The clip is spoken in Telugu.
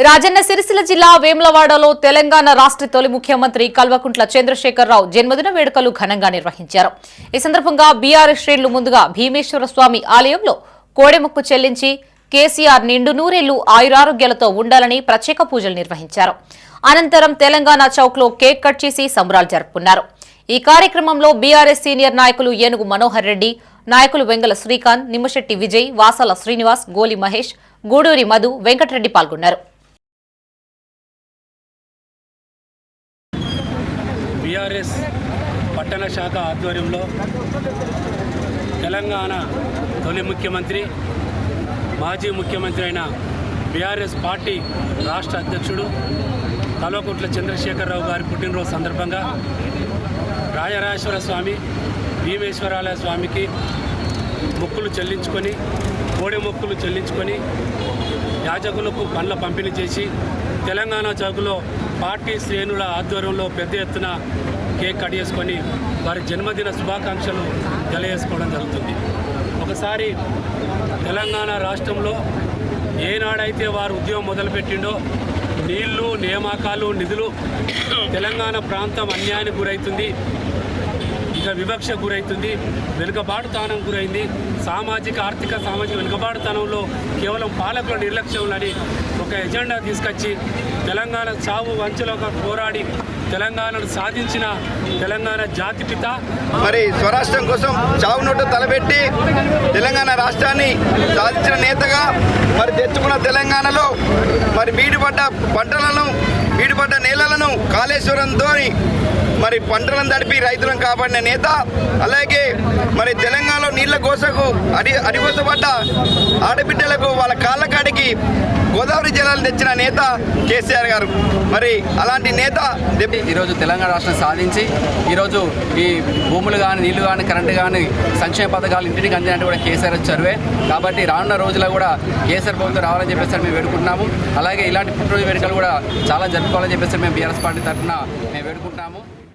రాజన్న సిరిసిల్ల జిల్లా వేములవాడలో తెలంగాణ రాష్ట్ర తొలి ముఖ్యమంత్రి కల్వకుంట్ల చంద్రశేఖరరావు జన్మదిన వేడుకలు ఘనంగా నిర్వహించారు. ఈ సందర్భంగా బీఆర్ఎస్ శ్రేణులు ముందుగా భీమేశ్వర స్వామి ఆలయంలో కోడెముక్కు చెల్లించి కేసీఆర్ నిండు నూరేళ్లు ఆయురారోగ్యాలతో ఉండాలని ప్రత్యేక పూజలు నిర్వహించారు. అనంతరం తెలంగాణ చౌక్లో కేక్ కట్ చేసి సంబరాలు జరుపుకున్నారు. ఈ కార్యక్రమంలో బీఆర్ఎస్ సీనియర్ నాయకులు ఏనుగు మనోహర్ రెడ్డి, నాయకులు వెంగల శ్రీకాంత్, నిమ్మశెట్టి విజయ్, వాసాల శ్రీనివాస్, గోలి మహేష్, గూడూరి మధు, వెంకటరెడ్డి పాల్గొన్నారు. బీఆర్ఎస్ పట్టణ శాఖ ఆధ్వర్యంలో తెలంగాణ తొలి ముఖ్యమంత్రి, మాజీ ముఖ్యమంత్రి అయిన బీఆర్ఎస్ పార్టీ రాష్ట్ర అధ్యక్షుడు కల్వకుంట్ల చంద్రశేఖరరావు గారి పుట్టినరోజు సందర్భంగా రాజరాజేశ్వర స్వామి, భీమేశ్వరాలయ స్వామికి మొక్కులు చెల్లించుకొని, కోడె మొక్కులు చెల్లించుకొని యాజకులకు పండ్ల పంపిణీ చేసి తెలంగాణ చౌక్లో పార్టీ శ్రేణుల ఆధ్వర్యంలో పెద్ద ఎత్తున కేక్ కట్ చేసుకొని వారి జన్మదిన శుభాకాంక్షలు తెలియజేసుకోవడం జరుగుతుంది. ఒకసారి తెలంగాణ రాష్ట్రంలో ఏనాడైతే వారు ఉద్యమం మొదలుపెట్టిండో నీళ్లు, నియామకాలు, నిధులు తెలంగాణ ప్రాంతం అన్యాయానికి గురవుతుంది, ఇక వివక్ష గురవుతుంది, వెనుకబాటుతనం గురైంది. సామాజిక వెనుకబాటుతనంలో కేవలం పాలకుల నిర్లక్ష్యంలని ఒక ఎజెండా తీసుకొచ్చి తెలంగాణ చావు వంచలోగా పోరాడి తెలంగాణను సాధించిన తెలంగాణ జాతిపిత, మరి స్వరాష్ట్రం కోసం చావు నోటు తలపెట్టి తెలంగాణ రాష్ట్రాన్ని సాధించిన నేతగా మరి తెచ్చుకున్న తెలంగాణలో మరి బీడుపడ్డ నేలలను కాళేశ్వరంతో మరి పంటలను తడిపి రైతులను కాపాడిన నేత. అలాగే మరి తెలంగాణలో నీళ్ల కోసకు అడిగోసపడ్డ ఆడబిడ్డలకు వాళ్ళ కాళ్ళ కాడికి గోదావరి జలాలు తెచ్చిన నేత కేసీఆర్ గారు. మరి అలాంటి నేత ఈరోజు తెలంగాణ రాష్ట్రం సాధించి ఈరోజు ఈ భూములు కానీ, నీళ్లు కానీ, కరెంటు కానీ, సంక్షేమ పథకాలు ఇంటికి అందినట్టు కూడా కేసీఆర్ చదివే. కాబట్టి రానున్న రోజుల్లో కూడా కేసీఆర్ ప్రభుత్వం రావాలని చెప్పేసి మేము వేడుకుంటున్నాము. అలాగే ఇలాంటి పుట్టినరోజు వేడుకలు కూడా చాలా జరుపుకోవాలని చెప్పేసి మేము బీఆర్ఎస్ పార్టీ తరఫున మేము వేడుకుంటున్నాము.